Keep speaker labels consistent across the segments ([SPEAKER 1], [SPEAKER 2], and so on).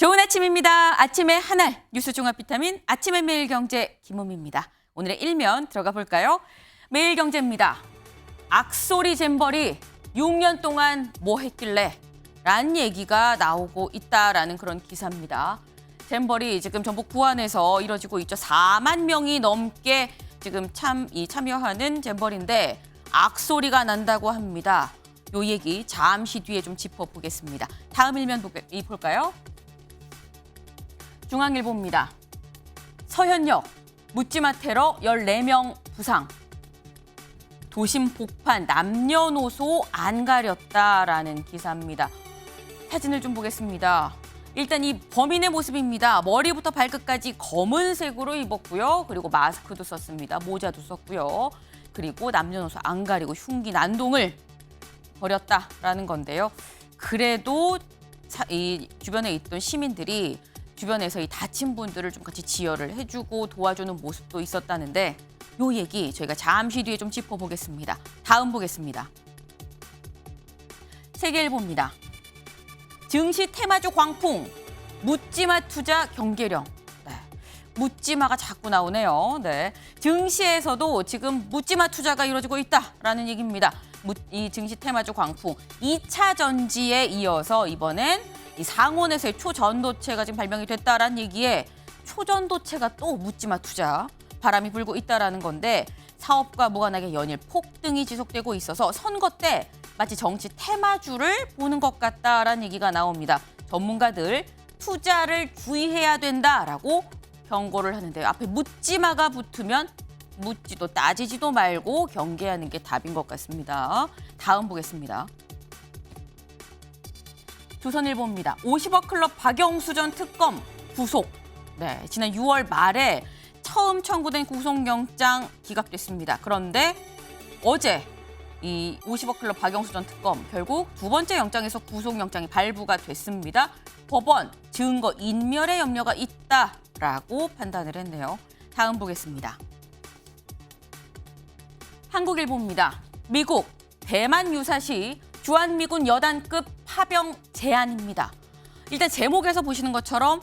[SPEAKER 1] 좋은 아침입니다. 아침의 한알 뉴스 종합 비타민 아침의 매일경제 김우미입니다. 오늘의 일면 들어가 볼까요? 매일경제입니다. 악소리 잼버리 6년 동안 뭐 했길래? 라는 얘기가 나오고 있다라는 그런 기사입니다. 잼버리 지금 전북 부안에서 이뤄지고 있죠. 4만 명이 넘게 지금 참여하는 잼버리인데 악소리가 난다고 합니다. 요 얘기 잠시 뒤에 좀 짚어보겠습니다. 다음 일면 볼까요? 중앙일보입니다. 서현역 묻지마 테러 14명 부상. 도심 복판 남녀노소 안 가렸다라는 기사입니다. 사진을 좀 보겠습니다. 일단 이 범인의 모습입니다. 머리부터 발끝까지 검은색으로 입었고요. 그리고 마스크도 썼습니다. 모자도 썼고요. 그리고 남녀노소 안 가리고 흉기 난동을 벌였다라는 건데요. 그래도 이 주변에 있던 시민들이 주변에서 이 다친 분들을 좀 같이 지혈을 해주고 도와주는 모습도 있었다는데 요 얘기 저희가 잠시 뒤에 좀 짚어보겠습니다. 다음 보겠습니다. 세계일보입니다. 증시 테마주 광풍, 묻지마 투자 경계령. 네, 묻지마가 자꾸 나오네요. 네, 증시에서도 지금 묻지마 투자가 이루어지고 있다라는 얘기입니다. 이 증시 테마주 광풍, 2차 전지에 이어서 이번엔 이 상온에서의 초전도체가 지금 발명이 됐다라는 얘기에 초전도체가 또 묻지마 투자 바람이 불고 있다라는 건데 사업과 무관하게 연일 폭등이 지속되고 있어서 선거 때 마치 정치 테마주를 보는 것 같다라는 얘기가 나옵니다. 전문가들 투자를 주의해야 된다라고 경고를 하는데요. 앞에 묻지마가 붙으면 묻지도 따지지도 말고 경계하는 게 답인 것 같습니다. 다음 보겠습니다. 조선일보입니다. 50억 클럽 박영수 전 특검 구속. 네, 지난 6월 말에 처음 청구된 구속영장 기각됐습니다. 그런데 어제 이 50억 클럽 박영수 전 특검 결국 두 번째 영장에서 구속영장이 발부가 됐습니다. 법원 증거 인멸의 염려가 있다라고 판단을 했네요. 다음 보겠습니다. 한국일보입니다. 미국 대만 유사시 주한미군 여단급 파병 제안입니다. 일단 제목에서 보시는 것처럼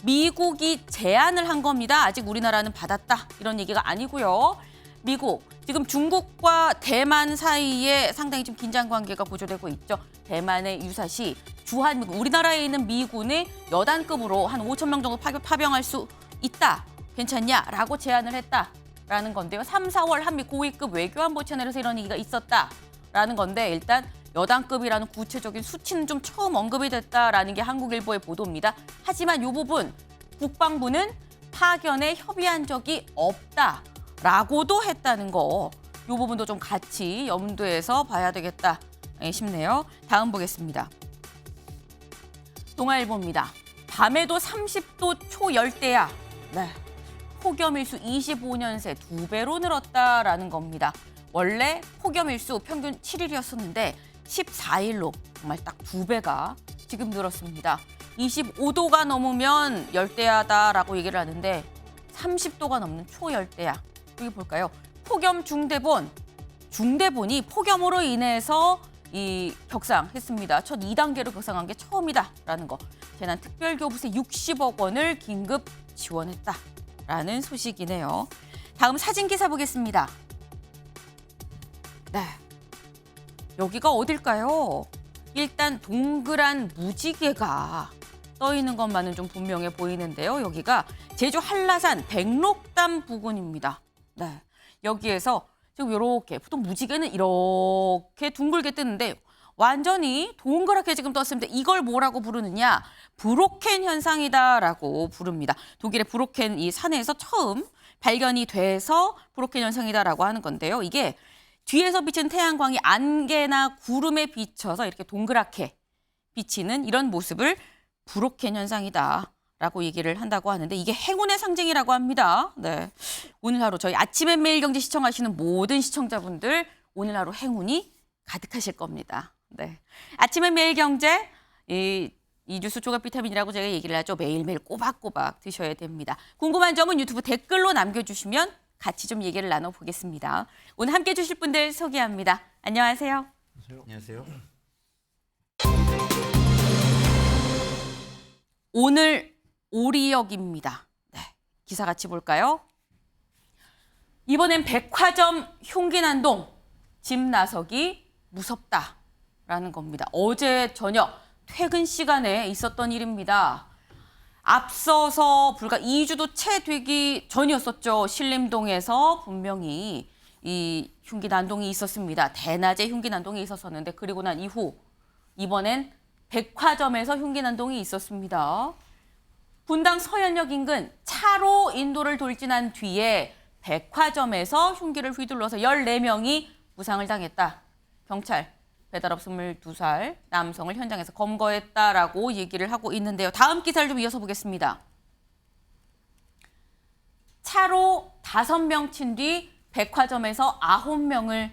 [SPEAKER 1] 미국이 제안을 한 겁니다. 아직 우리나라는 받았다 이런 얘기가 아니고요. 미국 지금 중국과 대만 사이에 상당히 좀 긴장 관계가 고조되고 있죠. 대만의 유사시 주한미군 우리나라에 있는 미군의 여단급으로 한 5천 명 정도 파병할 수 있다. 괜찮냐라고 제안을 했다라는 건데요. 3, 4월 한미 고위급 외교안보 채널에서 이런 얘기가 있었다라는 건데 일단 여단급이라는 구체적인 수치는 좀 처음 언급이 됐다라는 게 한국일보의 보도입니다. 하지만 이 부분 국방부는 파견에 협의한 적이 없다라고도 했다는 거. 이 부분도 좀 같이 염두에서 봐야 되겠다 싶네요. 다음 보겠습니다. 동아일보입니다. 밤에도 30도 초열대야. 네. 폭염일수 25년 새 2배로 늘었다라는 겁니다. 원래 폭염일수 평균 7일이었었는데 14일로 정말 딱 2배가 지금 늘었습니다. 25도가 넘으면 열대야다라고 얘기를 하는데 30도가 넘는 초열대야. 여기 볼까요? 폭염 중대본이 폭염으로 인해서 격상했습니다. 첫 2단계로 격상한 게 처음이다라는 거. 재난특별교부세 60억 원을 긴급 지원했다라는 소식이네요. 다음 사진 기사 보겠습니다. 네. 여기가 어딜까요? 일단 동그란 무지개가 떠 있는 것만은 좀 분명해 보이는데요. 여기가 제주 한라산 백록담 부근입니다. 네. 여기에서 지금 이렇게 보통 무지개는 이렇게 둥글게 뜨는데 완전히 동그랗게 지금 떴습니다. 이걸 뭐라고 부르느냐? 브로켄 현상이다라고 부릅니다. 독일의 브로켄 이 산에서 처음 발견이 돼서 브로켄 현상이다라고 하는 건데요. 이게 뒤에서 비치는 태양광이 안개나 구름에 비쳐서 이렇게 동그랗게 비치는 이런 모습을 브로켄 현상이다라고 얘기를 한다고 하는데 이게 행운의 상징이라고 합니다. 네, 오늘 하루 저희 아침엔 매일경제 시청하시는 모든 시청자분들 오늘 하루 행운이 가득하실 겁니다. 네, 아침엔 매일경제 이 뉴스 조각 비타민이라고 제가 얘기를 하죠. 매일매일 꼬박꼬박 드셔야 됩니다. 궁금한 점은 유튜브 댓글로 남겨주시면 같이 좀 얘기를 나눠보겠습니다. 오늘 함께해 주실 분들 소개합니다. 안녕하세요.
[SPEAKER 2] 안녕하세요.
[SPEAKER 1] 오늘 오리역입니다. 네, 기사 같이 볼까요? 이번엔 백화점 흉기 난동, 집 나서기 무섭다라는 겁니다. 어제 저녁 퇴근 시간에 있었던 일입니다. 앞서서 불과 2주도 채 되기 전이었었죠. 신림동에서 분명히 이 흉기 난동이 있었습니다. 대낮에 흉기 난동이 있었었는데 그리고 난 이후 이번엔 백화점에서 흉기 난동이 있었습니다. 분당 서현역 인근 차로 인도를 돌진한 뒤에 백화점에서 흉기를 휘둘러서 14명이 부상을 당했다. 경찰 배달업 22살 남성을 현장에서 검거했다라고 얘기를 하고 있는데요. 다음 기사를 좀 이어서 보겠습니다. 차로 5명 친 뒤 백화점에서 9명을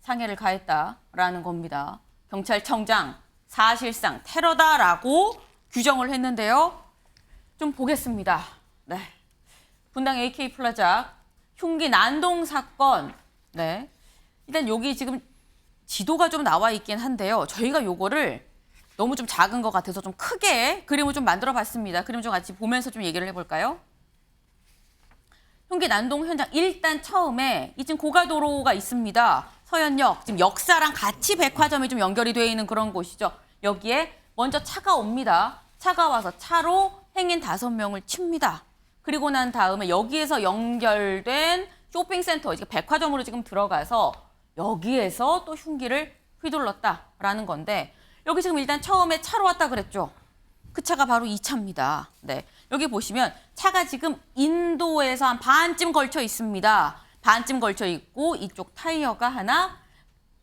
[SPEAKER 1] 상해를 가했다라는 겁니다. 경찰청장 사실상 테러다라고 규정을 했는데요. 좀 보겠습니다. 네. 분당 AK 플라자 흉기 난동 사건. 네. 일단 여기 지금 지도가 좀 나와 있긴 한데요. 저희가 요거를 너무 좀 작은 것 같아서 좀 크게 그림을 좀 만들어 봤습니다. 그림 좀 같이 보면서 좀 얘기를 해볼까요? 흉기 난동 현장 일단 처음에 이쯤 고가도로가 있습니다. 서현역 지금 역사랑 같이 백화점이 좀 연결이 되어 있는 그런 곳이죠. 여기에 먼저 차가 옵니다. 차가 와서 차로 행인 5명을 칩니다. 그리고 난 다음에 여기에서 연결된 쇼핑센터, 백화점으로 지금 들어가서 여기에서 또 흉기를 휘둘렀다라는 건데 여기 지금 일단 처음에 차로 왔다 그랬죠. 그 차가 바로 이 차입니다. 네, 여기 보시면 차가 지금 인도에서 한 반쯤 걸쳐 있습니다. 반쯤 걸쳐 있고 이쪽 타이어가 하나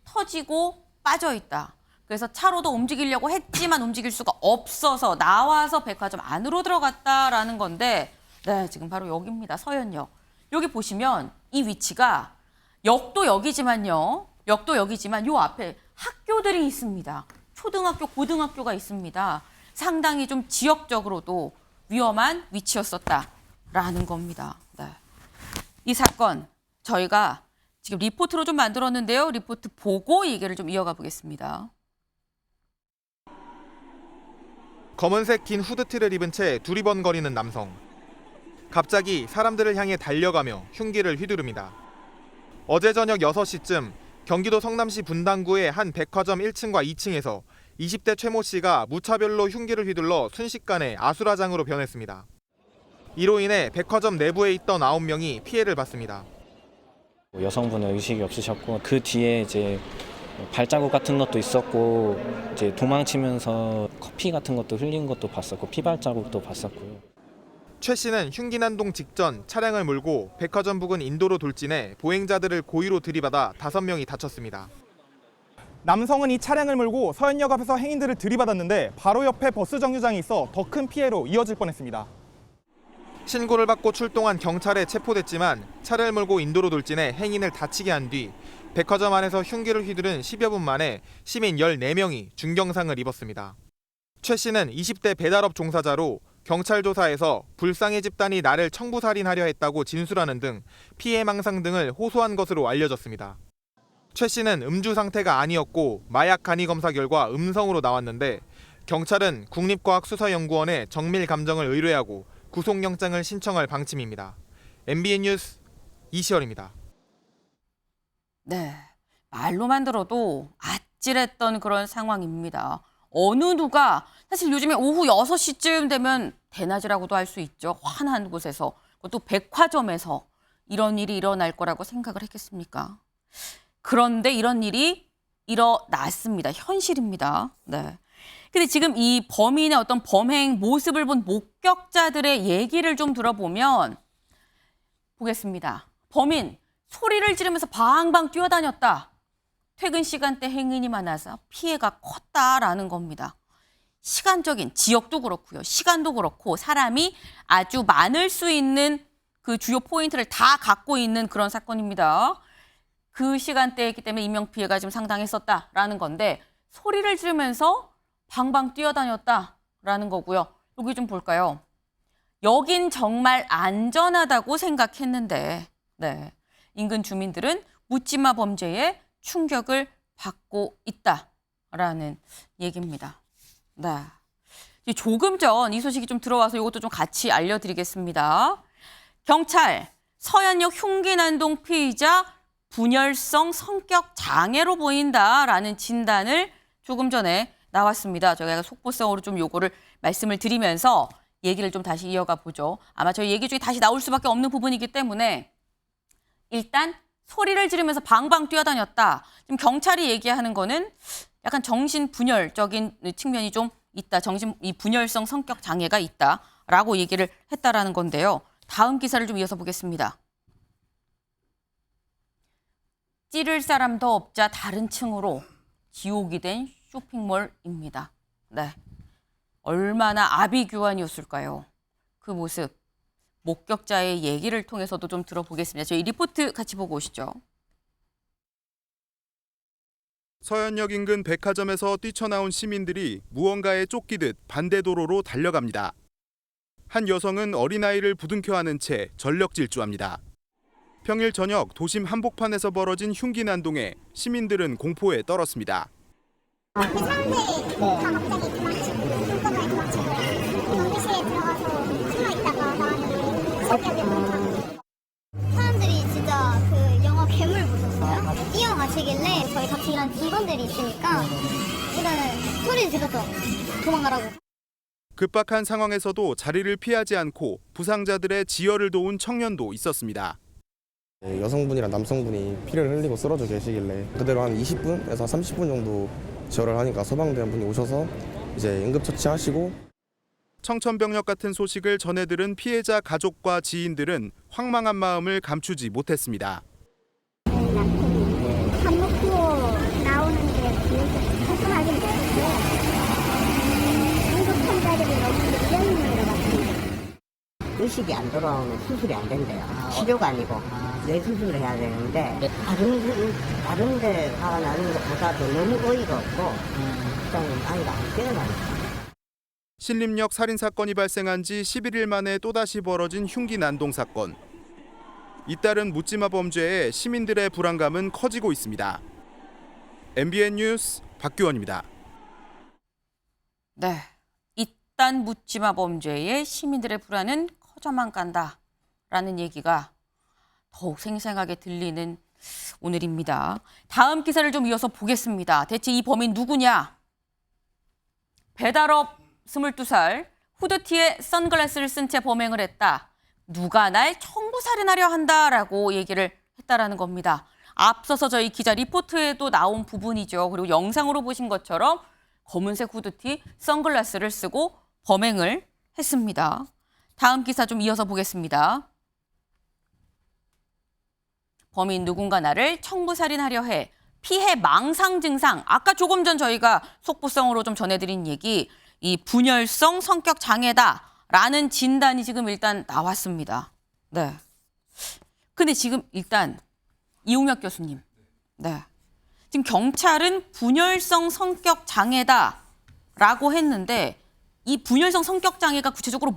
[SPEAKER 1] 터지고 빠져 있다. 그래서 차로도 움직이려고 했지만 움직일 수가 없어서 나와서 백화점 안으로 들어갔다라는 건데 네, 지금 바로 여기입니다. 서현역. 여기 보시면 이 위치가 역도 여기지만요. 역도 여기지만 요 앞에 학교들이 있습니다. 초등학교, 고등학교가 있습니다. 상당히 좀 지역적으로도 위험한 위치였었다라는 겁니다. 네. 이 사건 저희가 지금 리포트로 좀 만들었는데요. 리포트 보고 얘기를 좀 이어가 보겠습니다.
[SPEAKER 2] 검은색 긴 후드티를 입은 채 두리번거리는 남성. 갑자기 사람들을 향해 달려가며 흉기를 휘두릅니다. 어제 저녁 6시쯤 경기도 성남시 분당구의 한 백화점 1층과 2층에서 20대 최모 씨가 무차별로 흉기를 휘둘러 순식간에 아수라장으로 변했습니다. 이로 인해 백화점 내부에 있던 9명이 피해를 봤습니다.
[SPEAKER 3] 여성분은 의식이 없으셨고 그 뒤에 이제 발자국 같은 것도 있었고 이제 도망치면서 커피 같은 것도 흘린 것도 봤었고 피 발자국도 봤었고요.
[SPEAKER 2] 최 씨는 흉기 난동 직전 차량을 몰고 백화점 부근 인도로 돌진해 보행자들을 고의로 들이받아 5명이 다쳤습니다.
[SPEAKER 4] 남성은 이 차량을 몰고 서현역 앞에서 행인들을 들이받았는데 바로 옆에 버스 정류장이 있어 더 큰 피해로 이어질 뻔했습니다.
[SPEAKER 2] 신고를 받고 출동한 경찰에 체포됐지만 차를 몰고 인도로 돌진해 행인을 다치게 한 뒤 백화점 안에서 흉기를 휘두른 10여 분 만에 시민 14명이 중경상을 입었습니다. 최 씨는 20대 배달업 종사자로 경찰 조사에서 불쌍의 집단이 나를 청부살인하려 했다고 진술하는 등 피해 망상 등을 호소한 것으로 알려졌습니다. 최 씨는 음주 상태가 아니었고 마약 간이 검사 결과 음성으로 나왔는데 경찰은 국립과학수사연구원에 정밀 감정을 의뢰하고 구속영장을 신청할 방침입니다. MBN 뉴스 이시열입니다.
[SPEAKER 1] 네, 말로만 들어도 아찔했던 그런 상황입니다. 어느 누가 사실 요즘에 오후 6시쯤 되면 대낮이라고도 할 수 있죠. 환한 곳에서, 또 백화점에서 이런 일이 일어날 거라고 생각을 했겠습니까? 그런데 이런 일이 일어났습니다. 현실입니다. 네. 근데 지금 이 범인의 어떤 범행 모습을 본 목격자들의 얘기를 좀 들어보면 보겠습니다. 범인 소리를 지르면서 방방 뛰어다녔다. 퇴근 시간대 행인이 많아서 피해가 컸다라는 겁니다. 시간적인 지역도 그렇고요. 시간도 그렇고 사람이 아주 많을 수 있는 그 주요 포인트를 다 갖고 있는 그런 사건입니다. 그 시간대였기 때문에 인명피해가 지금 상당했었다라는 건데 소리를 지르면서 방방 뛰어다녔다라는 거고요. 여기 좀 볼까요? 여긴 정말 안전하다고 생각했는데 네. 인근 주민들은 묻지마 범죄에 충격을 받고 있다라는 얘기입니다. 네. 조금 전 이 소식이 좀 들어와서 이것도 좀 같이 알려드리겠습니다. 경찰, 서현역 흉기난동 피의자 분열성 성격 장애로 보인다라는 진단을 조금 전에 나왔습니다. 저희가 속보성으로 좀 요거를 말씀을 드리면서 얘기를 좀 다시 이어가 보죠. 아마 저희 얘기 중에 다시 나올 수밖에 없는 부분이기 때문에 일단 소리를 지르면서 방방 뛰어다녔다. 지금 경찰이 얘기하는 거는 약간 정신분열적인 측면이 좀 있다. 이 분열성 성격 장애가 있다라고 얘기를 했다라는 건데요. 다음 기사를 좀 이어서 보겠습니다. 찌를 사람도 없자 다른 층으로 지옥이 된 쇼핑몰입니다. 네, 얼마나 아비규환이었을까요? 그 모습, 목격자의 얘기를 통해서도 좀 들어보겠습니다. 저희 리포트 같이 보고 오시죠.
[SPEAKER 5] 서현역 인근 백화점에서 뛰쳐나온 시민들이 무언가에 쫓기듯 반대도로로 달려갑니다. 한 여성은 어린아이를 부둥켜 안은 채 전력 질주합니다. 평일 저녁 도심 한복판에서 벌어진 흉기 난동에 시민들은 공포에 떨었습니다.
[SPEAKER 6] 사람들이 다 갑자기 도망치고 물건을 도망치고 경비실에 들어가서 숨어 있다가 나왔는데 신기하게 못하고 사람들이 진짜 그 영화 괴물 보셨어요? 뛰어가시길래 저희 같이 일하는 직원들이 있으니까 일단은 소리 질러서 도망가라고.
[SPEAKER 5] 급박한 상황에서도 자리를 피하지 않고 부상자들의 지혈을 도운 청년도 있었습니다.
[SPEAKER 7] 여성분이랑 남성분이 피를 흘리고 쓰러져 계시길래 그대로 한 20분에서 30분 정도 지혈을 하니까 소방대원 분이 오셔서 이제 응급처치하시고.
[SPEAKER 5] 청천벽력 같은 소식을 전해 들은 피해자 가족과 지인들은 황망한 마음을 감추지 못했습니다.
[SPEAKER 6] 밥 먹고 나오는 게 되게 허술하긴 했는데 응급 환자들이 너무 이런 일을 같은
[SPEAKER 8] 의식이 안 돌아오면 수술이 안 된대요. 치료가 아니고 뇌수술을 해야 되는데 다른 데 가가 나는 것보다도 너무 어이가 없고 좀 아이가 안 깨어나요.
[SPEAKER 5] 신림역 살인사건이 발생한 지 11일 만에 또다시 벌어진 흉기 난동 사건. 잇따른 묻지마 범죄에 시민들의 불안감은 커지고 있습니다. MBN 뉴스 박규원입니다.
[SPEAKER 1] 네, 잇단 묻지마 범죄에 시민들의 불안은 커져만 간다라는 얘기가 더욱 생생하게 들리는 오늘입니다. 다음 기사를 좀 이어서 보겠습니다. 대체 이 범인 누구냐? 배달업 22살, 후드티에 선글라스를 쓴 채 범행을 했다. 누가 날 청부살인하려 한다라고 얘기를 했다라는 겁니다. 앞서서 저희 기자 리포트에도 나온 부분이죠. 그리고 영상으로 보신 것처럼 검은색 후드티, 선글라스를 쓰고 범행을 했습니다. 다음 기사 좀 이어서 보겠습니다. 범인 누군가 나를 청부살인하려 해. 피해 망상 증상. 아까 조금 전 저희가 속보성으로 좀 전해드린 얘기. 이 분열성 성격 장애다라는 진단이 지금 일단 나왔습니다. 네. 근데 지금 일단 이용혁 교수님. 네. 지금 경찰은 분열성 성격 장애다라고 했는데 이 분열성 성격 장애가 구체적으로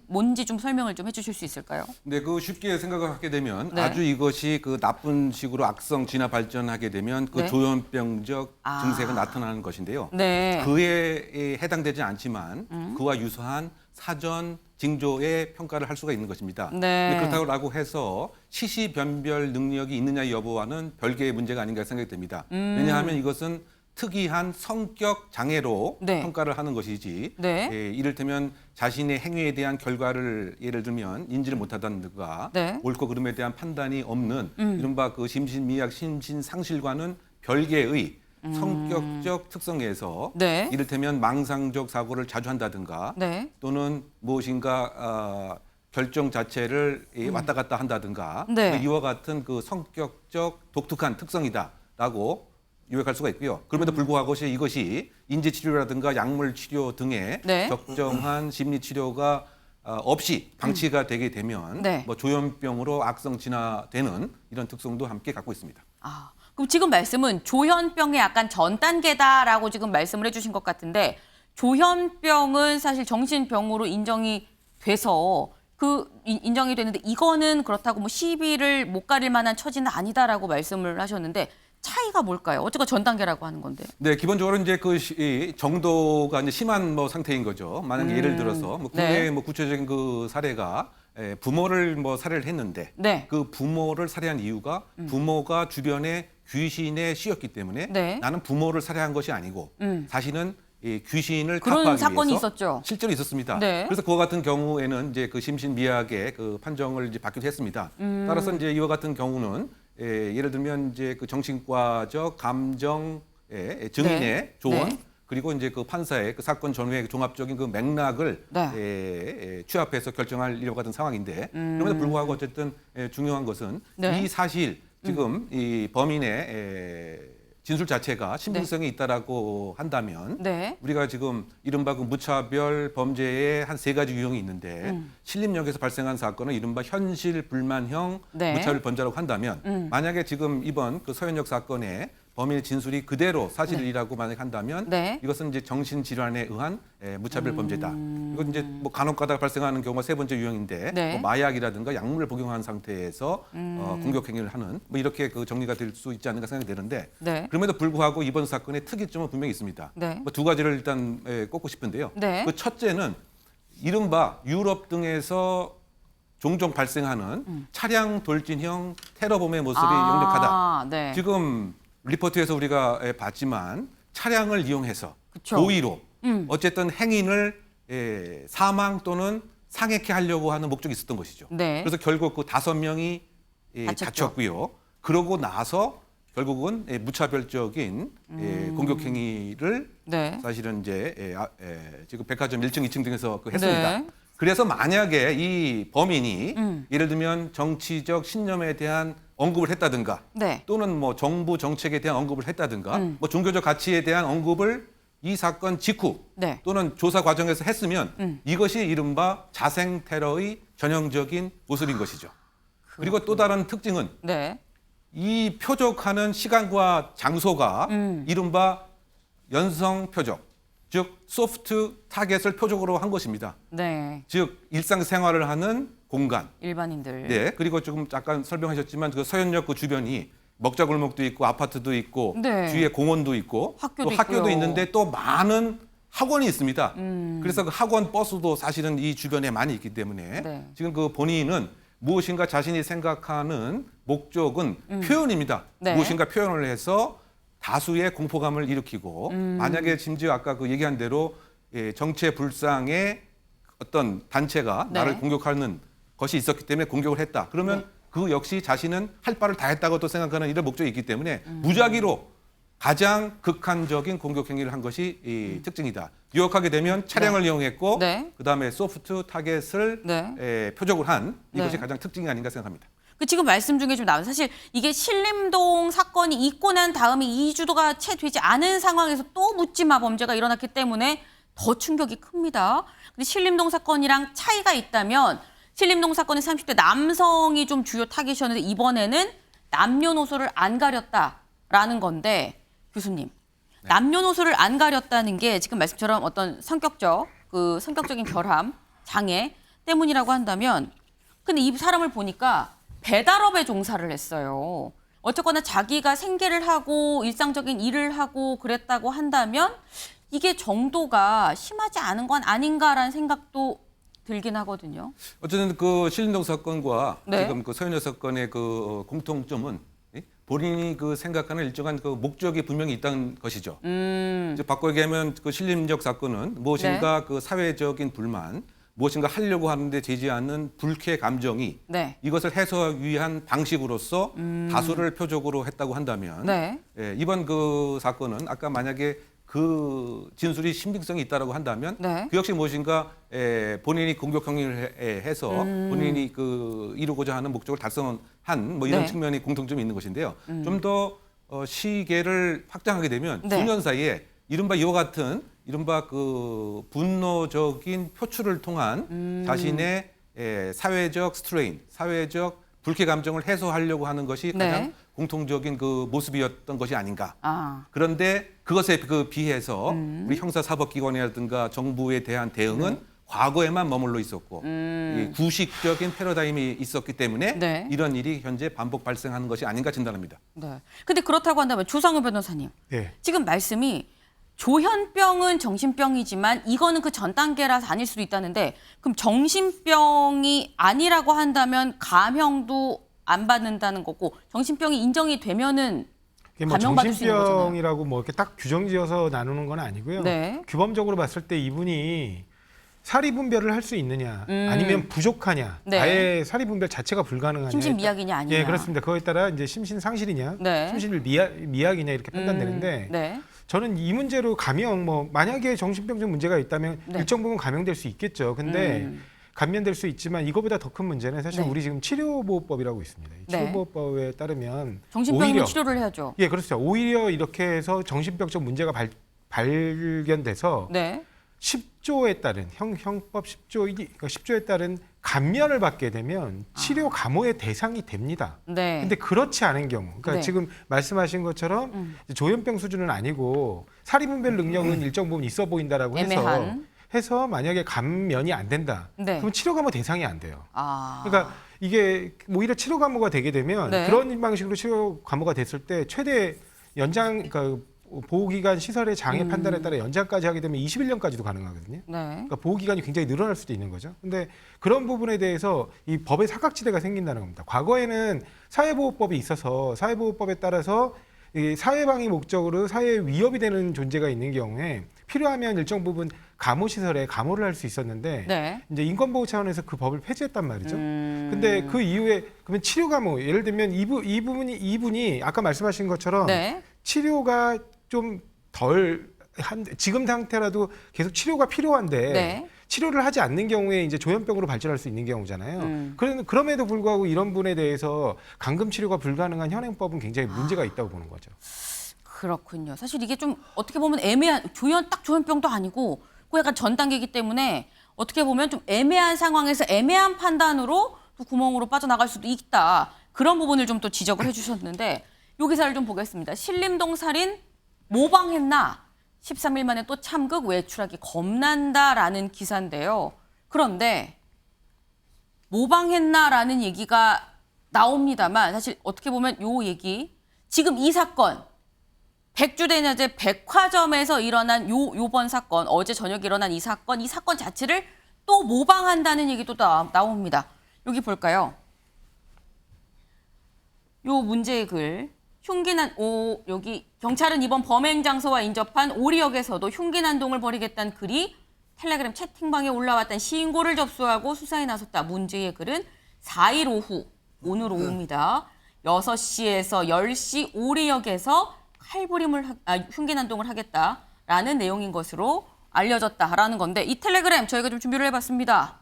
[SPEAKER 1] 뭔지 좀 설명을 좀 해주실 수 있을까요?
[SPEAKER 9] 네, 그 쉽게 생각을 하게 되면
[SPEAKER 1] 네.
[SPEAKER 9] 아주 이것이 그 나쁜 식으로 악성 진화 발전하게 되면 그
[SPEAKER 1] 네.
[SPEAKER 9] 조현병적 증세가 나타나는 것인데요.
[SPEAKER 1] 네.
[SPEAKER 9] 그에 해당되지 않지만 그와 유사한 사전 징조의 평가를 할 수가 있는 것입니다.
[SPEAKER 1] 네.
[SPEAKER 9] 그렇다고 해서 시시변별 능력이 있느냐 여부와는 별개의 문제가 아닌가 생각이 됩니다. 왜냐하면 이것은 특이한 성격 장애로
[SPEAKER 1] 네.
[SPEAKER 9] 평가를 하는 것이지
[SPEAKER 1] 네.
[SPEAKER 9] 이를테면 자신의 행위에 대한 결과를 예를 들면 인지를 못하다든가
[SPEAKER 1] 네.
[SPEAKER 9] 옳고 그름에 대한 판단이 없는 이른바 그 심신미약 심신상실과는 별개의 성격적 특성에서
[SPEAKER 1] 네.
[SPEAKER 9] 이를테면 망상적 사고를 자주 한다든가
[SPEAKER 1] 네.
[SPEAKER 9] 또는 무엇인가 결정 자체를 왔다 갔다 한다든가
[SPEAKER 1] 네.
[SPEAKER 9] 이와 같은 그 성격적 독특한 특성이다라고 요약할 수가 있고요. 그럼에도 불구하고 이것이 인지치료라든가 약물치료 등의
[SPEAKER 1] 네.
[SPEAKER 9] 적정한 심리치료가 없이 방치가 되게 되면
[SPEAKER 1] 네.
[SPEAKER 9] 뭐 조현병으로 악성 진화되는 이런 특성도 함께 갖고 있습니다.
[SPEAKER 1] 아, 그럼 지금 말씀은 조현병의 약간 전 단계다라고 지금 말씀을 해주신 것 같은데 조현병은 사실 정신병으로 인정이 돼서 인정이 되는데 이거는 그렇다고 뭐 시비를 못 가릴 만한 처지는 아니다라고 말씀을 하셨는데 차이가 뭘까요? 어쨌건 전 단계라고 하는 건데.
[SPEAKER 9] 네, 기본적으로 이제 이 정도가 이제 심한 뭐 상태인 거죠. 만약에 예를 들어서 뭐 국내
[SPEAKER 1] 네.
[SPEAKER 9] 뭐 구체적인 그 사례가 부모를 뭐 살해를 했는데
[SPEAKER 1] 네.
[SPEAKER 9] 그 부모를 살해한 이유가 부모가 주변에 귀신에 씌였기 때문에
[SPEAKER 1] 네.
[SPEAKER 9] 나는 부모를 살해한 것이 아니고 사실은 이 귀신을
[SPEAKER 1] 그런
[SPEAKER 9] 타파하기
[SPEAKER 1] 사건이
[SPEAKER 9] 위해서
[SPEAKER 1] 있었죠.
[SPEAKER 9] 실제로 있었습니다.
[SPEAKER 1] 네.
[SPEAKER 9] 그래서 그와 같은 경우에는 이제 그 심신미약의 그 판정을 이제 받기도 했습니다. 따라서 이제 이와 같은 경우는 예를 들면 이제 그 정신과적 감정 증인의
[SPEAKER 1] 네.
[SPEAKER 9] 조언
[SPEAKER 1] 네.
[SPEAKER 9] 그리고 이제 그 판사의 그 사건 전후의 종합적인 그 맥락을
[SPEAKER 1] 네.
[SPEAKER 9] 취합해서 결정할 이와 같은 상황인데 그럼에도 불구하고 어쨌든 중요한 것은
[SPEAKER 1] 네.
[SPEAKER 9] 이 사실 지금 이 범인의 진술 자체가 신빙성이 있다라고 한다면
[SPEAKER 1] 네.
[SPEAKER 9] 우리가 지금 이른바 그 무차별 범죄의 한 3가지 유형이 있는데 신림역에서 발생한 사건은 이른바 현실 불만형
[SPEAKER 1] 네.
[SPEAKER 9] 무차별 범죄라고 한다면 만약에 지금 이번 그 서현역 사건의 범인의 진술이 그대로 사실이라고 만약 한다면
[SPEAKER 1] 네.
[SPEAKER 9] 이것은 이제 정신질환에 의한 무차별 범죄다. 이건 이제 뭐 간혹가다 발생하는 경우가 3번째 유형인데
[SPEAKER 1] 네.
[SPEAKER 9] 뭐 마약이라든가 약물을 복용한 상태에서 공격 행위를 하는 뭐 이렇게 그 정리가 될 수 있지 않는가 생각이 되는데
[SPEAKER 1] 네.
[SPEAKER 9] 그럼에도 불구하고 이번 사건의 특이점은 분명히 있습니다.
[SPEAKER 1] 네.
[SPEAKER 9] 뭐 2가지를 일단 꼽고 싶은데요.
[SPEAKER 1] 네.
[SPEAKER 9] 그 첫째는 이른바 유럽 등에서 종종 발생하는 차량 돌진형 테러범의 모습이 역력하다.
[SPEAKER 1] 네.
[SPEAKER 9] 지금 리포트에서 우리가 봤지만 차량을 이용해서
[SPEAKER 1] 그쵸.
[SPEAKER 9] 고의로 어쨌든 행인을 사망 또는 상해케 하려고 하는 목적이 있었던 것이죠.
[SPEAKER 1] 네.
[SPEAKER 9] 그래서 결국 그 5명이
[SPEAKER 1] 다쳤죠.
[SPEAKER 9] 다쳤고요. 그러고 나서 결국은 무차별적인 공격 행위를
[SPEAKER 1] 네.
[SPEAKER 9] 사실은 이제 지금 백화점 1층, 2층 등에서 했습니다.
[SPEAKER 1] 네.
[SPEAKER 9] 그래서 만약에 이 범인이 예를 들면 정치적 신념에 대한 언급을 했다든가
[SPEAKER 1] 네.
[SPEAKER 9] 또는 뭐 정부 정책에 대한 언급을 했다든가 뭐 종교적 가치에 대한 언급을 이 사건 직후
[SPEAKER 1] 네.
[SPEAKER 9] 또는 조사 과정에서 했으면 이것이 이른바 자생 테러의 전형적인 모습인 것이죠. 그리고 또 다른 특징은
[SPEAKER 1] 네.
[SPEAKER 9] 이 표적하는 시간과 장소가 이른바 연성 표적, 즉 소프트 타겟을 표적으로 한 것입니다.
[SPEAKER 1] 네.
[SPEAKER 9] 즉 일상생활을 하는 공간.
[SPEAKER 1] 일반인들.
[SPEAKER 9] 네. 그리고 조금 잠깐 설명하셨지만 그 서현역 그 주변이 먹자골목도 있고 아파트도 있고
[SPEAKER 1] 네.
[SPEAKER 9] 주위에 공원도 있고
[SPEAKER 1] 학교도
[SPEAKER 9] 또 학교도
[SPEAKER 1] 있고요.
[SPEAKER 9] 있는데 또 많은 학원이 있습니다. 그래서 그 학원 버스도 사실은 이 주변에 많이 있기 때문에
[SPEAKER 1] 네.
[SPEAKER 9] 지금 그 본인은 무엇인가 자신이 생각하는 목적은 표현입니다.
[SPEAKER 1] 네.
[SPEAKER 9] 무엇인가 표현을 해서 다수의 공포감을 일으키고 만약에 심지어 아까 그 얘기한 대로 정체불상의 어떤 단체가
[SPEAKER 1] 네.
[SPEAKER 9] 나를 공격하는 것이 있었기 때문에 공격을 했다. 그러면 그 역시 자신은 할 바를 다 했다고 또 생각하는 이런 목적이 있기 때문에 무작위로 가장 극한적인 공격 행위를 한 것이 이 특징이다. 요약하게 되면 차량을 이용했고
[SPEAKER 1] 네.
[SPEAKER 9] 그다음에 소프트 타겟을
[SPEAKER 1] 네.
[SPEAKER 9] 표적을 한 이것이
[SPEAKER 1] 네.
[SPEAKER 9] 가장 특징이 아닌가 생각합니다.
[SPEAKER 1] 그 지금 말씀 중에 좀 나온 사실 이게 신림동 사건이 있고 난 다음에 2주도가 채 되지 않은 상황에서 또 묻지마 범죄가 일어났기 때문에 더 충격이 큽니다. 근데 신림동 사건이랑 차이가 있다면 신림동 사건은 30대 남성이 좀 주요 타깃이었는데 이번에는 남녀노소를 안 가렸다라는 건데 교수님 남녀노소를 안 가렸다는 게 지금 말씀처럼 어떤 성격적인 결함 장애 때문이라고 한다면 근데 이 사람을 보니까 배달업에 종사를 했어요. 어쨌거나 자기가 생계를 하고 일상적인 일을 하고 그랬다고 한다면 이게 정도가 심하지 않은 건 아닌가라는 생각도 들긴 하거든요.
[SPEAKER 9] 어쨌든 그 신림동 사건과
[SPEAKER 1] 네.
[SPEAKER 9] 지금 그 서현역 사건의 그 공통점은 본인이 그 생각하는 일정한 그 목적이 분명히 있다는 것이죠. 이제 바꿔 얘기하면 그 신림역 사건은 무엇인가 그 사회적인 불만, 무엇인가 하려고 하는데 되지 않는 불쾌 감정이
[SPEAKER 1] 네.
[SPEAKER 9] 이것을 해소하기 위한 방식으로서 다수를 표적으로 했다고 한다면
[SPEAKER 1] 네.
[SPEAKER 9] 이번 그 사건은 아까 만약에 그 진술이 신빙성이 있다라고 한다면
[SPEAKER 1] 네.
[SPEAKER 9] 그 역시 무엇인가 본인이 공격 행위를 해서 본인이 그 이루고자 하는 목적을 달성한 뭐 이런
[SPEAKER 1] 네.
[SPEAKER 9] 측면이 공통점이 있는 것인데요. 좀 더 시계를 확장하게 되면
[SPEAKER 1] 네.
[SPEAKER 9] 수년 사이에 이른바 이와 같은 이른바 그 분노적인 표출을 통한 자신의 사회적 스트레인, 사회적 불쾌 감정을 해소하려고 하는 것이
[SPEAKER 1] 네.
[SPEAKER 9] 가장 공통적인 그 모습이었던 것이 아닌가.
[SPEAKER 1] 아.
[SPEAKER 9] 그런데 그것에 그 비해서 우리 형사사법기관이라든가 정부에 대한 대응은 과거에만 머물러 있었고 이 구식적인 패러다임이 있었기 때문에
[SPEAKER 1] 네.
[SPEAKER 9] 이런 일이 현재 반복 발생하는 것이 아닌가 진단합니다.
[SPEAKER 1] 네. 근데 그렇다고 한다면 조상우 변호사님.
[SPEAKER 10] 네.
[SPEAKER 1] 지금 말씀이 조현병은 정신병이지만 이거는 그 전 단계라서 아닐 수도 있다는데 그럼 정신병이 아니라고 한다면 감형도 안 받는다는 거고 정신병이 인정이 되면은
[SPEAKER 10] 이게 뭐
[SPEAKER 1] 감형받을 수 있는 거잖아요.
[SPEAKER 10] 정신병이라고 뭐 이렇게 딱 규정지어서 나누는 건 아니고요.
[SPEAKER 1] 네.
[SPEAKER 10] 규범적으로 봤을 때 이분이 사리분별을 할 수 있느냐 아니면 부족하냐
[SPEAKER 1] 네.
[SPEAKER 10] 아예 사리분별 자체가 불가능하냐
[SPEAKER 1] 심신미약이냐 아니냐.
[SPEAKER 10] 예, 그렇습니다. 그거에 따라 이제 심신상실이냐
[SPEAKER 1] 네.
[SPEAKER 10] 심신미약이냐 이렇게 판단되는데
[SPEAKER 1] 네.
[SPEAKER 10] 저는 이 문제로 감형 뭐 만약에 정신병적 문제가 있다면
[SPEAKER 1] 네.
[SPEAKER 10] 일정 부분 감형될 수 있겠죠. 근데 감면될 수 있지만 이거보다 더 큰 문제는 사실
[SPEAKER 1] 네.
[SPEAKER 10] 우리 지금 치료보호법이라고 있습니다. 이
[SPEAKER 1] 네.
[SPEAKER 10] 치료보호법에 따르면
[SPEAKER 1] 정신병이면
[SPEAKER 10] 오히려
[SPEAKER 1] 치료를 해야죠.
[SPEAKER 10] 예, 그렇죠. 오히려 이렇게 해서 정신병적 문제가 발견돼서
[SPEAKER 1] 네.
[SPEAKER 10] 10조에 따른 형법 10조 그러니까 10조에 따른 감면을 받게 되면 치료 감호의 대상이 됩니다.
[SPEAKER 1] 네.
[SPEAKER 10] 근데 그렇지 않은 경우, 그러니까
[SPEAKER 1] 네.
[SPEAKER 10] 지금 말씀하신 것처럼 조현병 수준은 아니고 사리분별 능력은 일정 부분 있어 보인다라고
[SPEAKER 1] 애매한.
[SPEAKER 10] 해서 만약에 감면이 안 된다.
[SPEAKER 1] 네.
[SPEAKER 10] 그럼 치료 감호 대상이 안 돼요.
[SPEAKER 1] 아.
[SPEAKER 10] 그러니까 이게 오히려 치료 감호가 되게 되면
[SPEAKER 1] 네.
[SPEAKER 10] 그런 방식으로 치료 감호가 됐을 때 최대 연장 그러니까 보호기간 시설의 장애 판단에 따라 연장까지 하게 되면 21년까지도 가능하거든요.
[SPEAKER 1] 네.
[SPEAKER 10] 그러니까 보호기간이 굉장히 늘어날 수도 있는 거죠. 근데 그런 부분에 대해서 이 법의 사각지대가 생긴다는 겁니다. 과거에는 사회보호법이 있어서 사회보호법에 따라서 이 사회방위 목적으로 사회에 위협이 되는 존재가 있는 경우에 필요하면 일정 부분 감호시설에 감호를 할 수 있었는데
[SPEAKER 1] 네.
[SPEAKER 10] 이제 인권보호 차원에서 그 법을 폐지했단 말이죠. 근데 그 이후에 그러면 치료 감호 예를 들면 이분이 아까 말씀하신 것처럼
[SPEAKER 1] 네.
[SPEAKER 10] 치료가 좀 덜 지금 상태라도 계속 치료가 필요한데
[SPEAKER 1] 네.
[SPEAKER 10] 치료를 하지 않는 경우에 이제 조현병으로 발전할 수 있는 경우잖아요. 그럼에도 불구하고 이런 분에 대해서 감금 치료가 불가능한 현행법은 굉장히 문제가 있다고 보는 거죠.
[SPEAKER 1] 그렇군요. 사실 이게 좀 어떻게 보면 애매한 딱 조현병도 아니고 그 약간 전 단계이기 때문에 어떻게 보면 좀 애매한 상황에서 애매한 판단으로 또 구멍으로 빠져나갈 수도 있다. 그런 부분을 좀 또 지적을 해주셨는데 요 기사를 좀 보겠습니다. 신림동 살인 모방했나? 13일 만에 또 참극 외출하기 겁난다라는 기사인데요. 그런데 모방했나라는 얘기가 나옵니다만 사실 어떻게 보면 요 얘기 지금 이 사건 백주대낮에 백화점에서 일어난 요번 사건 어제 저녁에 일어난 이 사건 자체를 또 모방한다는 얘기도 나옵니다. 여기 볼까요? 요 문제의 글 여기 경찰은 이번 범행 장소와 인접한 오리역에서도 흉기난동을 벌이겠다는 글이 텔레그램 채팅방에 올라왔다는 신고를 접수하고 수사에 나섰다. 문제의 글은 4일 오후, 오늘 오후입니다. 6시에서 10시 오리역에서 흉기난동을 하겠다라는 내용인 것으로 알려졌다라는 건데 이 텔레그램 저희가 좀 준비를 해봤습니다.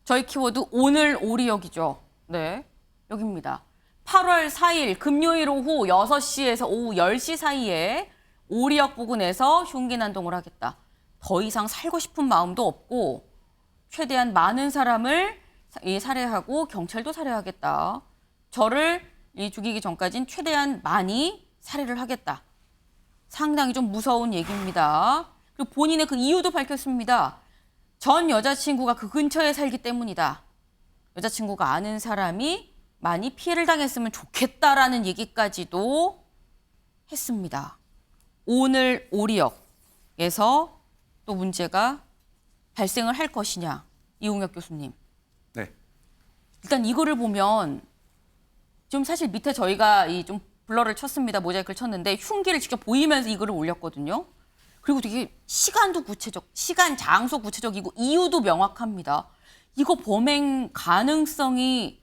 [SPEAKER 1] 저희 키워드 오늘 오리역이죠. 네, 여기입니다. 8월 4일 금요일 오후 6시에서 오후 10시 사이에 오리역 부근에서 흉기난동을 하겠다. 더 이상 살고 싶은 마음도 없고 최대한 많은 사람을 살해하고 경찰도 살해하겠다. 저를 죽이기 전까지는 최대한 많이 살해를 하겠다. 상당히 좀 무서운 얘기입니다. 그리고 본인의 그 이유도 밝혔습니다. 전 여자친구가 그 근처에 살기 때문이다. 여자친구가 아는 사람이 많이 피해를 당했으면 좋겠다라는 얘기까지도 했습니다. 오늘 오리역에서 또 문제가 발생을 할 것이냐, 이웅혁 교수님.
[SPEAKER 9] 네.
[SPEAKER 1] 일단 이거를 보면 좀 사실 밑에 저희가 좀 블러를 쳤습니다. 모자이크를 쳤는데 흉기를 직접 보이면서 이 글을 올렸거든요. 그리고 되게 시간도 구체적, 시간, 장소 구체적이고 이유도 명확합니다. 이거 범행 가능성이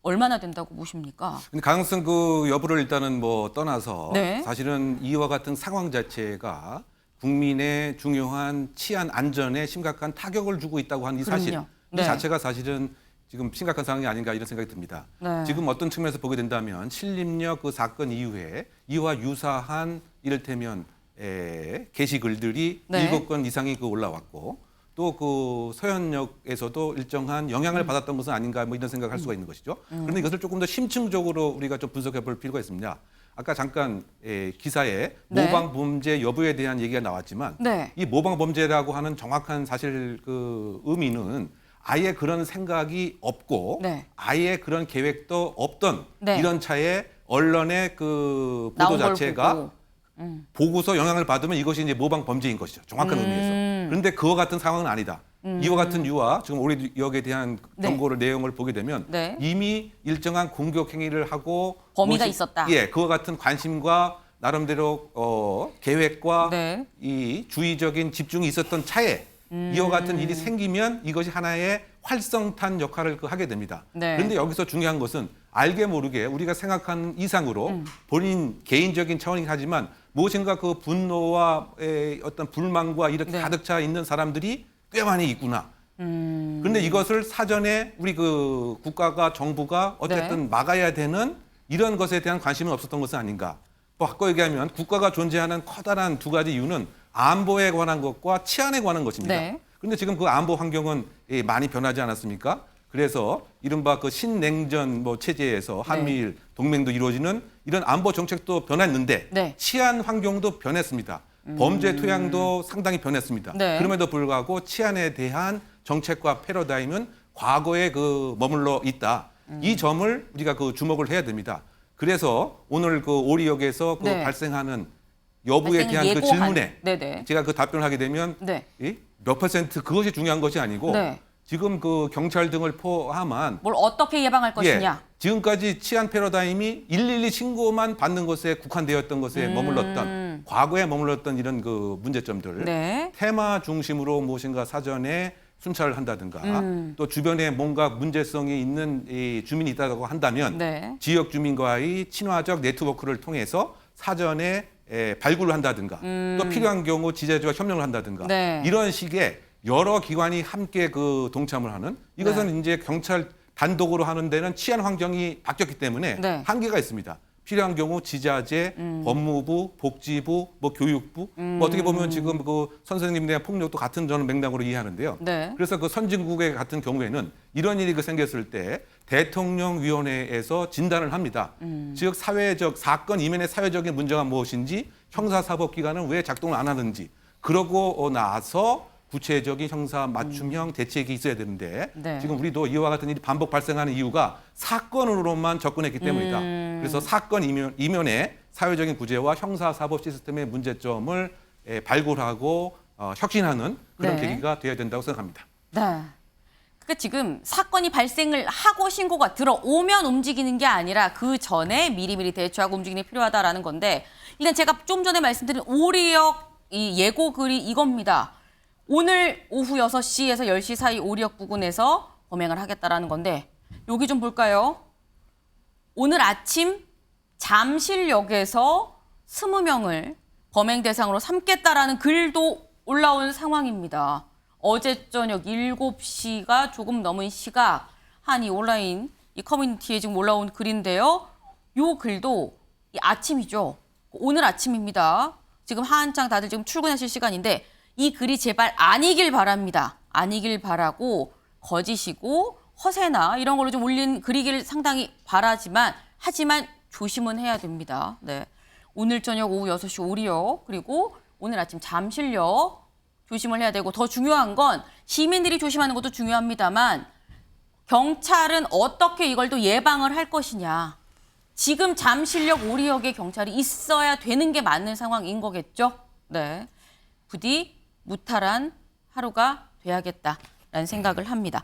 [SPEAKER 1] 얼마나 된다고 보십니까?
[SPEAKER 9] 근데 가능성 그 여부를 일단은 뭐 떠나서
[SPEAKER 1] 네.
[SPEAKER 9] 사실은 이와 같은 상황 자체가 국민의 중요한 치안 안전에 심각한 타격을 주고 있다고 하는 이 사실
[SPEAKER 1] 그럼요.
[SPEAKER 9] 이
[SPEAKER 1] 네.
[SPEAKER 9] 자체가 사실은 지금 심각한 상황이 아닌가 이런 생각이 듭니다.
[SPEAKER 1] 네.
[SPEAKER 9] 지금 어떤 측면에서 보게 된다면 신림역 그 사건 이후에 이와 유사한 이를테면 게시글들이
[SPEAKER 1] 네.
[SPEAKER 9] 7건 이상이 올라왔고 또 그 서현역에서도 일정한 영향을 받았던 것은 아닌가 뭐 이런 생각을 할 수가 있는 것이죠. 그런데 이것을 조금 더 심층적으로 우리가 좀 분석해 볼 필요가 있습니다. 아까 잠깐 기사에
[SPEAKER 1] 네.
[SPEAKER 9] 모방 범죄 여부에 대한 얘기가 나왔지만
[SPEAKER 1] 네.
[SPEAKER 9] 이 모방 범죄라고 하는 정확한 사실 그 의미는 아예 그런 생각이 없고
[SPEAKER 1] 네.
[SPEAKER 9] 아예 그런 계획도 없던
[SPEAKER 1] 네.
[SPEAKER 9] 이런 차에 언론의 그 보도
[SPEAKER 1] 나온 걸
[SPEAKER 9] 자체가
[SPEAKER 1] 보고.
[SPEAKER 9] 보고서 영향을 받으면 이것이 이제 모방 범죄인 것이죠. 정확한 의미에서. 그런데 그와 같은 상황은 아니다. 이와 같은 유와 지금 오리역에 대한
[SPEAKER 1] 네.
[SPEAKER 9] 경고를 내용을 보게 되면
[SPEAKER 1] 네.
[SPEAKER 9] 이미 일정한 공격 행위를 하고
[SPEAKER 1] 범위가 있었다.
[SPEAKER 9] 예, 그와 같은 관심과 나름대로 계획과
[SPEAKER 1] 네.
[SPEAKER 9] 이 주의적인 집중이 있었던 차에 이와 같은 일이 생기면 이것이 하나의 활성탄 역할을 하게 됩니다.
[SPEAKER 1] 네.
[SPEAKER 9] 그런데 여기서 중요한 것은 알게 모르게 우리가 생각하는 이상으로 본인 개인적인 차원이긴 하지만 무엇인가 그 분노와 어떤 불만과 이렇게
[SPEAKER 1] 네.
[SPEAKER 9] 가득 차 있는 사람들이 꽤 많이 있구나. 그런데 이것을 사전에 우리 그 국가가 정부가 어쨌든
[SPEAKER 1] 네.
[SPEAKER 9] 막아야 되는 이런 것에 대한 관심은 없었던 것은 아닌가. 바꿔 얘기하면 국가가 존재하는 커다란 두 가지 이유는 안보에 관한 것과 치안에 관한 것입니다.
[SPEAKER 1] 네.
[SPEAKER 9] 그런데 지금 그 안보 환경은 많이 변하지 않았습니까? 그래서 이른바 그 신냉전 체제에서 한미일 동맹도 이루어지는 이런 안보 정책도 변했는데
[SPEAKER 1] 네.
[SPEAKER 9] 치안 환경도 변했습니다. 범죄 토양도 상당히 변했습니다.
[SPEAKER 1] 네.
[SPEAKER 9] 그럼에도 불구하고 치안에 대한 정책과 패러다임은 과거에 그 머물러 있다. 이 점을 우리가 그 주목을 해야 됩니다. 그래서 오늘 그 오리역에서 그
[SPEAKER 1] 네.
[SPEAKER 9] 발생하는 여부에 대한 그
[SPEAKER 1] 예고한.
[SPEAKER 9] 질문에
[SPEAKER 1] 네네.
[SPEAKER 9] 제가 그 답변을 하게 되면
[SPEAKER 1] 네.
[SPEAKER 9] 몇 퍼센트 그것이 중요한 것이 아니고
[SPEAKER 1] 네.
[SPEAKER 9] 지금 그 경찰 등을 포함한
[SPEAKER 1] 뭘 어떻게 예방할 것이냐.
[SPEAKER 9] 지금까지 치안 패러다임이 112 신고만 받는 것에 국한되었던 것에 머물렀던 과거에 머물렀던 이런 그 문제점들
[SPEAKER 1] 네.
[SPEAKER 9] 테마 중심으로 무엇인가 사전에 순찰을 한다든가 또 주변에 뭔가 문제성이 있는 이 주민이 있다고 한다면
[SPEAKER 1] 네.
[SPEAKER 9] 지역 주민과의 친화적 네트워크를 통해서 사전에 발굴을 한다든가 또 필요한 경우 지자체와 협력을 한다든가
[SPEAKER 1] 네.
[SPEAKER 9] 이런 식의 여러 기관이 함께 그 동참을 하는 이것은
[SPEAKER 1] 네.
[SPEAKER 9] 이제 경찰 단독으로 하는 데는 치안 환경이 바뀌었기 때문에
[SPEAKER 1] 네.
[SPEAKER 9] 한계가 있습니다. 필요한 경우 지자체, 법무부, 복지부, 교육부 어떻게 보면 지금 그 선생님 대한 폭력도 같은 저는 맥락으로 이해하는데요.
[SPEAKER 1] 네.
[SPEAKER 9] 그래서 그 선진국의 같은 경우에는 이런 일이 생겼을 때 대통령위원회에서 진단을 합니다. 즉 사회적 사건 이면의 사회적인 문제가 무엇인지 형사사법기관은 왜 작동을 안 하는지 그러고 나서 구체적인 형사 맞춤형 대책이 있어야 되는데
[SPEAKER 1] 네.
[SPEAKER 9] 지금 우리도 이와 같은 일이 반복 발생하는 이유가 사건으로만 접근했기 때문이다. 그래서 사건 이면의 사회적인 구제와 형사사법 시스템의 문제점을 발굴하고 혁신하는 그런
[SPEAKER 1] 네.
[SPEAKER 9] 계기가 되어야 된다고 생각합니다.
[SPEAKER 1] 네. 그러니까 지금 사건이 발생을 하고 신고가 들어오면 움직이는 게 아니라 그 전에 미리미리 대처하고 움직이는 게 필요하다라는 건데 일단 제가 좀 전에 말씀드린 오리역 이 예고 글이 이겁니다. 오늘 오후 6시에서 10시 사이 오리역 부근에서 범행을 하겠다라는 건데 여기 좀 볼까요? 오늘 아침 잠실역에서 20명을 범행 대상으로 삼겠다라는 글도 올라온 상황입니다. 어제 저녁 7시가 조금 넘은 시각 한 이 온라인 이 커뮤니티에 지금 올라온 글인데요. 요 글도 이 아침이죠. 오늘 아침입니다. 지금 한창 다들 지금 출근하실 시간인데 이 글이 제발 아니길 바랍니다. 아니길 바라고 거짓이고 허세나 이런 걸로 좀 올린 글이길 상당히 바라지만 하지만 조심은 해야 됩니다. 네. 오늘 저녁 오후 6시 오리역 그리고 오늘 아침 잠실역 조심을 해야 되고 더 중요한 건 시민들이 조심하는 것도 중요합니다만 경찰은 어떻게 이걸 또 예방을 할 것이냐. 지금 잠실역 오리역에 경찰이 있어야 되는 게 맞는 상황인 거겠죠? 네. 부디 무탈한 하루가 돼야겠다라는 생각을 합니다.